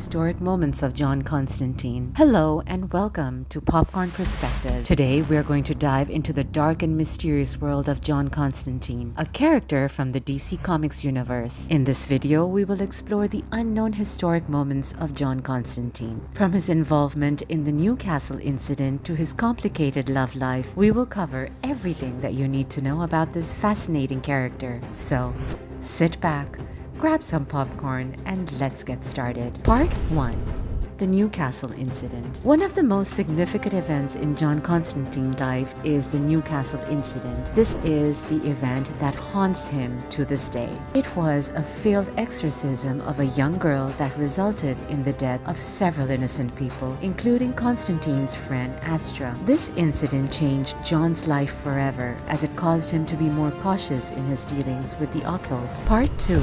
historic moments of John Constantine. Hello and welcome to Popcorn Perspective. Today we are going to dive into the dark and mysterious world of John Constantine, a character from the DC Comics universe. In this video, we will explore the unknown historic moments of John Constantine. From his involvement in the Newcastle Incident to his complicated love life, we will cover everything that you need to know about this fascinating character. So, sit back, grab some popcorn, and let's get started. Part 1. The Newcastle Incident. One of the most significant events in John Constantine's life is the Newcastle Incident. This is the event that haunts him to this day. It was a failed exorcism of a young girl that resulted in the death of several innocent people, including Constantine's friend Astra. This incident changed John's life forever, as it caused him to be more cautious in his dealings with the occult. Part 2.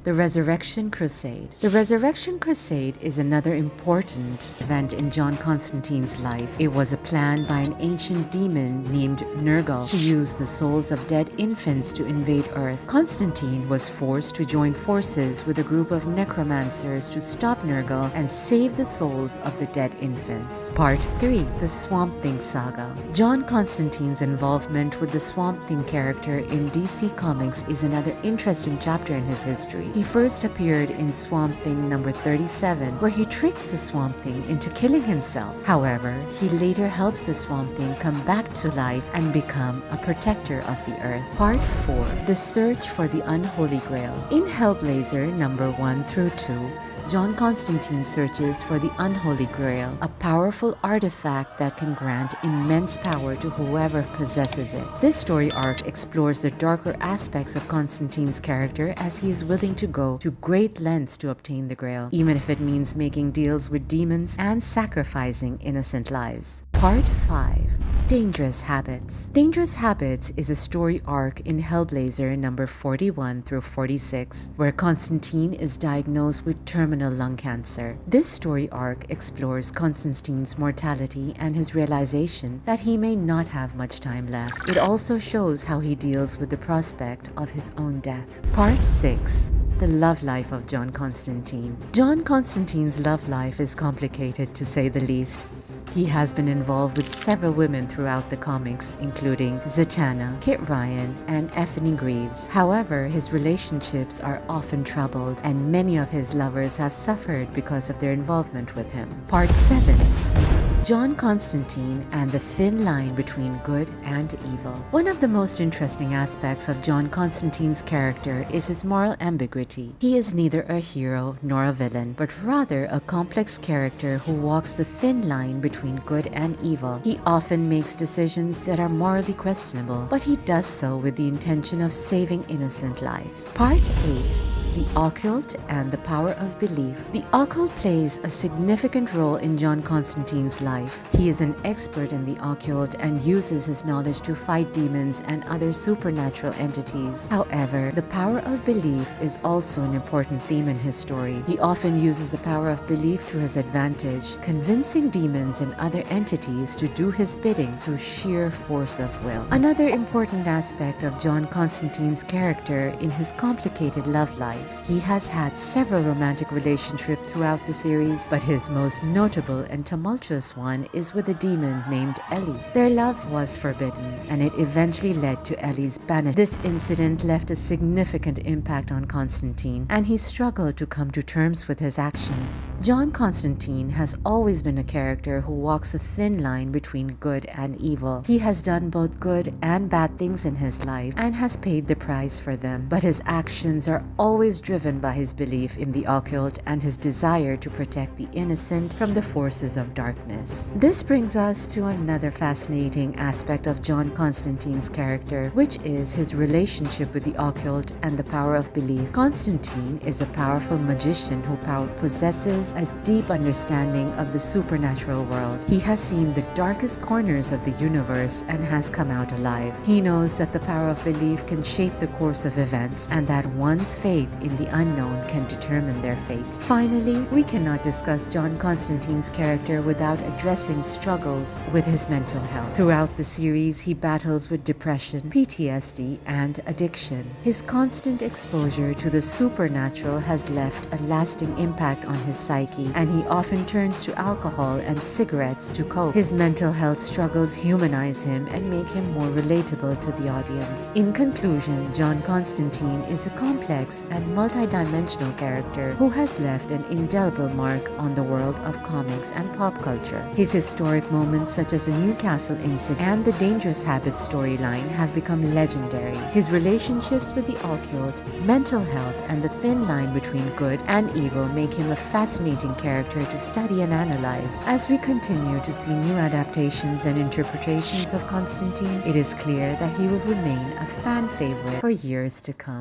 The Resurrection Crusade. The Resurrection Crusade is another important event in John Constantine's life. It was a plan by an ancient demon named Nergal to use the souls of dead infants to invade Earth. Constantine was forced to join forces with a group of necromancers to stop Nergal and save the souls of the dead infants. Part 3. The Swamp Thing Saga. John Constantine's involvement with the Swamp Thing character in DC Comics is another interesting chapter in his history. He first appeared in Swamp Thing number 37, where he tricks the Swamp Thing into killing himself. However, he later helps the Swamp Thing come back to life and become a protector of the Earth. Part 4. The Search for the Unholy Grail. In Hellblazer number 1 through 2, John Constantine searches for the Unholy Grail, a powerful artifact that can grant immense power to whoever possesses it. This story arc explores the darker aspects of Constantine's character, as he is willing to go to great lengths to obtain the Grail, even if it means making deals with demons and sacrificing innocent lives. Part 5. Dangerous Habits. Dangerous Habits is a story arc in Hellblazer number 41 through 46, where Constantine is diagnosed with terminal lung cancer. This story arc explores Constantine's mortality and his realization that he may not have much time left. It also shows how he deals with the prospect of his own death. Part 6. The love life of John Constantine. John Constantine's love life is complicated, to say the least. He has been involved with several women throughout the comics, including Zatanna, Kit Ryan, and Effie Greaves. However, his relationships are often troubled, and many of his lovers have suffered because of their involvement with him. Part 7. John Constantine and the thin line between good and evil. One of the most interesting aspects of John Constantine's character is his moral ambiguity. He is neither a hero nor a villain, but rather a complex character who walks the thin line between good and evil. He often makes decisions that are morally questionable, but he does so with the intention of saving innocent lives. Part 8. The Occult and the Power of Belief. The Occult plays a significant role in John Constantine's life. He is an expert in the Occult and uses his knowledge to fight demons and other supernatural entities. However, the power of belief is also an important theme in his story. He often uses the power of belief to his advantage, convincing demons and other entities to do his bidding through sheer force of will. Another important aspect of John Constantine's character in his complicated love life. He has had several romantic relationships throughout the series, but his most notable and tumultuous one is with a demon named Ellie. Their love was forbidden, and it eventually led to Ellie's banishment. This incident left a significant impact on Constantine, and he struggled to come to terms with his actions. John Constantine has always been a character who walks a thin line between good and evil. He has done both good and bad things in his life and has paid the price for them, but his actions are always driven by his belief in the occult and his desire to protect the innocent from the forces of darkness. This brings us to another fascinating aspect of John Constantine's character, which is his relationship with the occult and the power of belief. Constantine is a powerful magician who possesses a deep understanding of the supernatural world. He has seen the darkest corners of the universe and has come out alive. He knows that the power of belief can shape the course of events, and that one's faith in the unknown can determine their fate. Finally, we cannot discuss John Constantine's character without addressing struggles with his mental health. Throughout the series, he battles with depression, PTSD, and addiction. His constant exposure to the supernatural has left a lasting impact on his psyche, and he often turns to alcohol and cigarettes to cope. His mental health struggles humanize him and make him more relatable to the audience. In conclusion, John Constantine is a complex and multidimensional character who has left an indelible mark on the world of comics and pop culture. His historic moments such as the Newcastle Incident and the Dangerous Habits storyline have become legendary. His relationships with the occult, mental health, and the thin line between good and evil make him a fascinating character to study and analyze. As we continue to see new adaptations and interpretations of Constantine, it is clear that he will remain a fan favorite for years to come.